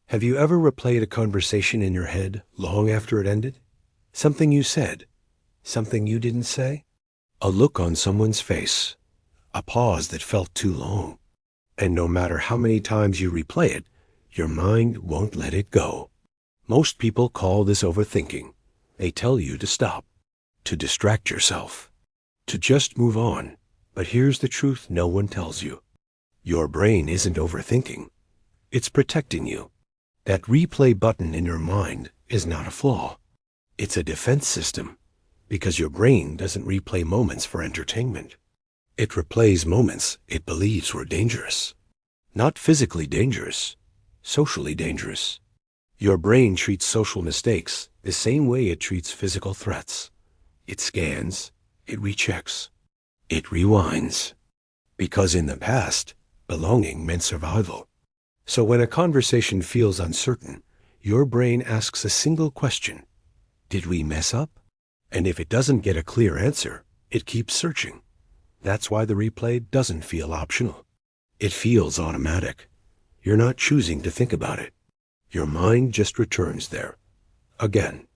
Have you ever replayed a conversation in your head long after it ended? Something you said, something you didn't say, a look on someone's face, a pause that felt too long. And no matter how many times you replay it, your mind won't let it go. Most people call this overthinking. They tell you to stop, to distract yourself, to just move on. But here's the truth no one tells you. Your brain isn't overthinking. It's protecting you. That replay button in your mind is not a flaw. It's a defense system, because your brain doesn't replay moments for entertainment. It replays moments it believes were dangerous. Not physically dangerous, socially dangerous. Your brain treats social mistakes the same way it treats physical threats. It scans, it rechecks, it rewinds. Because in the past, belonging meant survival. So when a conversation feels uncertain, your brain asks a single question. Did we mess up? And if it doesn't get a clear answer, it keeps searching. That's why the replay doesn't feel optional. It feels automatic. You're not choosing to think about it. Your mind just returns there, again,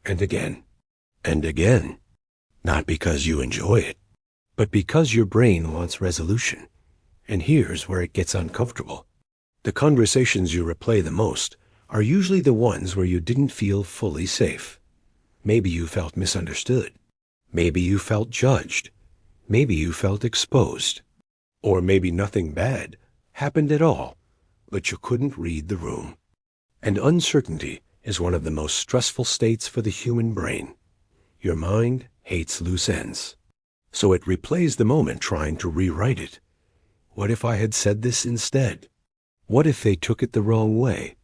and again, and again. Not because you enjoy it, but because your brain wants resolution. And here's where it gets uncomfortable. The conversations you replay the most are usually the ones where you didn't feel fully safe. Maybe you felt misunderstood. Maybe you felt judged. Maybe you felt exposed. Or maybe nothing bad happened at all, but you couldn't read the room. And uncertainty is one of the most stressful states for the human brain. Your mind hates loose ends, so it replays the moment trying to rewrite it. What if I had said this instead? What if they took it the wrong way?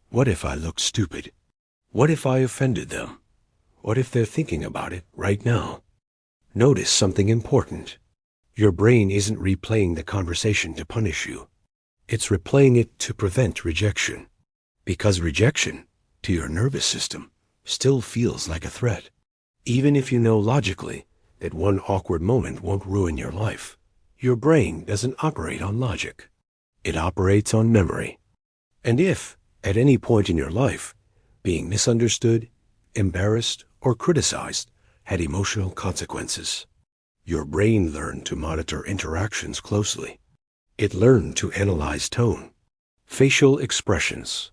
What if I looked stupid? What if I offended them? What if they're thinking about it right now? Notice something important. Your brain isn't replaying the conversation to punish you. It's replaying it to prevent rejection. Because rejection, to your nervous system, still feels like a threat. Even if you know logically that one awkward moment won't ruin your life, your brain doesn't operate on logic. It operates on memory. And if, at any point in your life, being misunderstood, embarrassed, or criticized had emotional consequences, your brain learned to monitor interactions closely. It learned to analyze tone, facial expressions,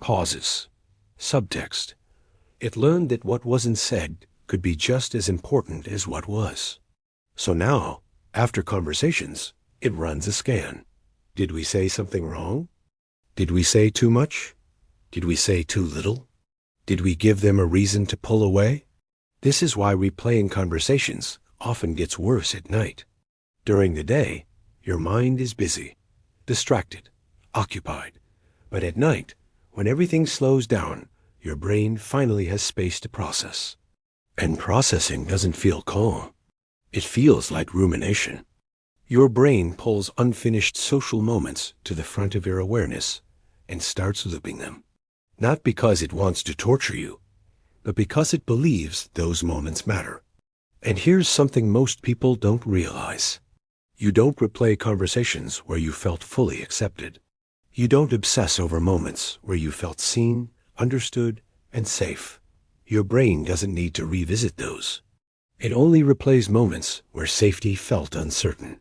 pauses, subtext. It learned that what wasn't said could be just as important as what was. So now, after conversations, it runs a scan. Did we say something wrong? Did we say too much? Did we say too little? Did we give them a reason to pull away? This is why replaying conversations often gets worse at night. During the day, your mind is busy, distracted, occupied. But at night, when everything slows down, your brain finally has space to process. And processing doesn't feel calm. It feels like rumination. Your brain pulls unfinished social moments to the front of your awareness and starts looping them. Not because it wants to torture you, but because it believes those moments matter. And here's something most people don't realize. You don't replay conversations where you felt fully accepted. You don't obsess over moments where you felt seen, understood, and safe. Your brain doesn't need to revisit those. It only replays moments where safety felt uncertain.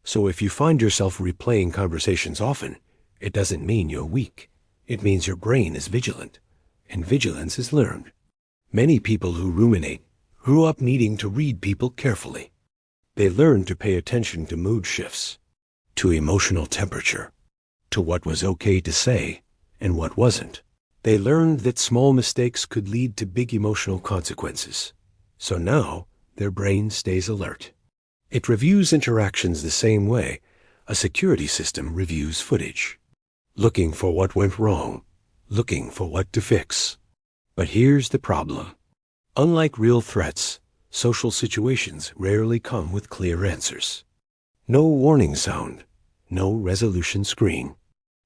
So if you find yourself replaying conversations often, it doesn't mean you're weak. It means your brain is vigilant, and vigilance is learned. Many people who ruminate grew up needing to read people carefully. They learned to pay attention to mood shifts, to emotional temperature, to what was okay to say and what wasn't. They learned that small mistakes could lead to big emotional consequences. So now their brain stays alert. It reviews interactions the same way a security system reviews footage, looking for what went wrong, looking for what to fix. But here's the problem. Unlike real threats, social situations rarely come with clear answers. No warning sound, no resolution screen.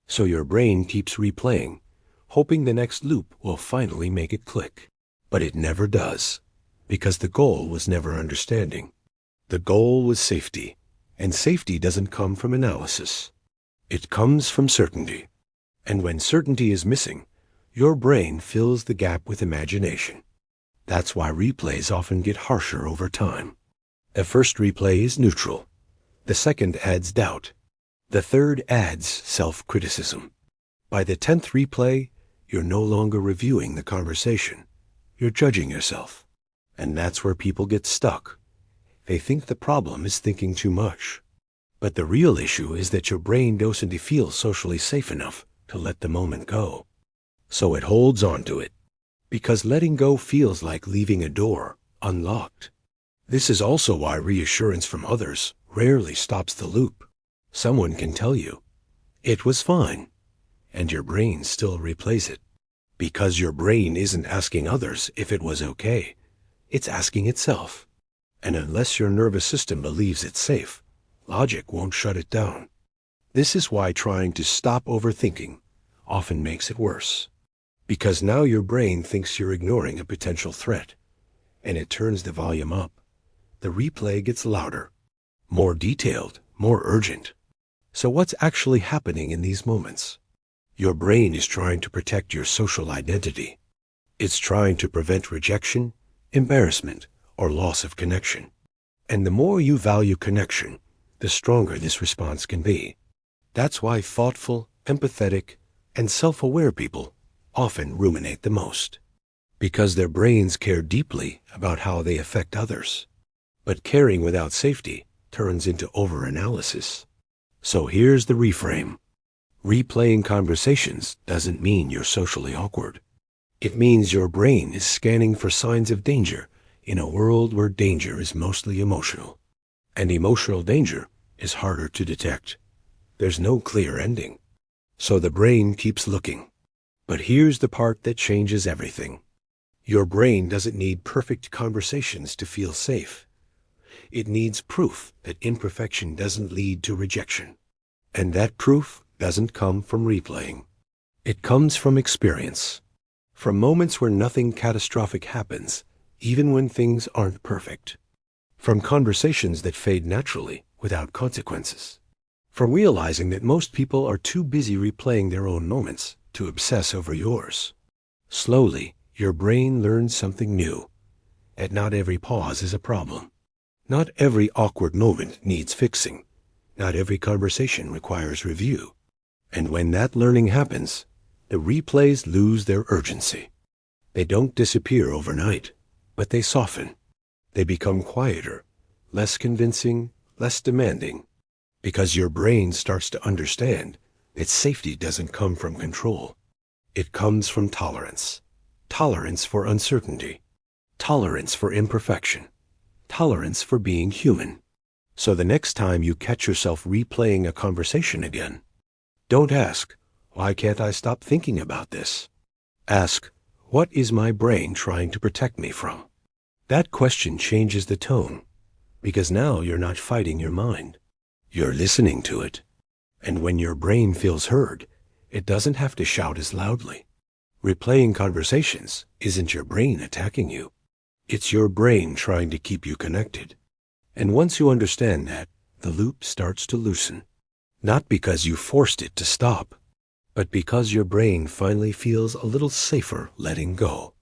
So your brain keeps replaying, hoping the next loop will finally make it click. But it never does, because the goal was never understanding. The goal was safety, and safety doesn't come from analysis. It comes from certainty. And when certainty is missing, your brain fills the gap with imagination. That's why replays often get harsher over time. The first replay is neutral. The second adds doubt. The third adds self-criticism. By the 10th replay, you're no longer reviewing the conversation. You're judging yourself. And that's where people get stuck. They think the problem is thinking too much. But the real issue is that your brain doesn't feel socially safe enough to let the moment go. So it holds on to it. Because letting go feels like leaving a door unlocked. This is also why reassurance from others rarely stops the loop. Someone can tell you, "It was fine," and your brain still replays it. Because your brain isn't asking others if it was okay. It's asking itself. And unless your nervous system believes it's safe, logic won't shut it down. This is why trying to stop overthinking often makes it worse. Because now your brain thinks you're ignoring a potential threat, and it turns the volume up. The replay gets louder, more detailed, more urgent. So what's actually happening in these moments? Your brain is trying to protect your social identity. It's trying to prevent rejection, embarrassment, or loss of connection. And the more you value connection, the stronger this response can be. That's why thoughtful, empathetic, and self-aware people often ruminate the most. Because their brains care deeply about how they affect others. But caring without safety turns into overanalysis. So here's the reframe. Replaying conversations doesn't mean you're socially awkward. It means your brain is scanning for signs of danger in a world where danger is mostly emotional. And emotional danger is harder to detect. There's no clear ending. So the brain keeps looking. But here's the part that changes everything. Your brain doesn't need perfect conversations to feel safe. It needs proof that imperfection doesn't lead to rejection. And that proof doesn't come from replaying. It comes from experience. From moments where nothing catastrophic happens, even when things aren't perfect. From conversations that fade naturally without consequences. From realizing that most people are too busy replaying their own moments to obsess over yours. Slowly, your brain learns something new. And not every pause is a problem. Not every awkward moment needs fixing. Not every conversation requires review. And when that learning happens, the replays lose their urgency. They don't disappear overnight, but they soften. They become quieter, less convincing, less demanding. Because your brain starts to understand that safety doesn't come from control. It comes from tolerance. Tolerance for uncertainty. Tolerance for imperfection. Tolerance for being human. So the next time you catch yourself replaying a conversation again, don't ask, "Why can't I stop thinking about this?" Ask, "What is my brain trying to protect me from?" That question changes the tone, because now you're not fighting your mind. You're listening to it. And when your brain feels heard, it doesn't have to shout as loudly. Replaying conversations isn't your brain attacking you. It's your brain trying to keep you connected. And once you understand that, the loop starts to loosen. Not because you forced it to stop, but because your brain finally feels a little safer letting go.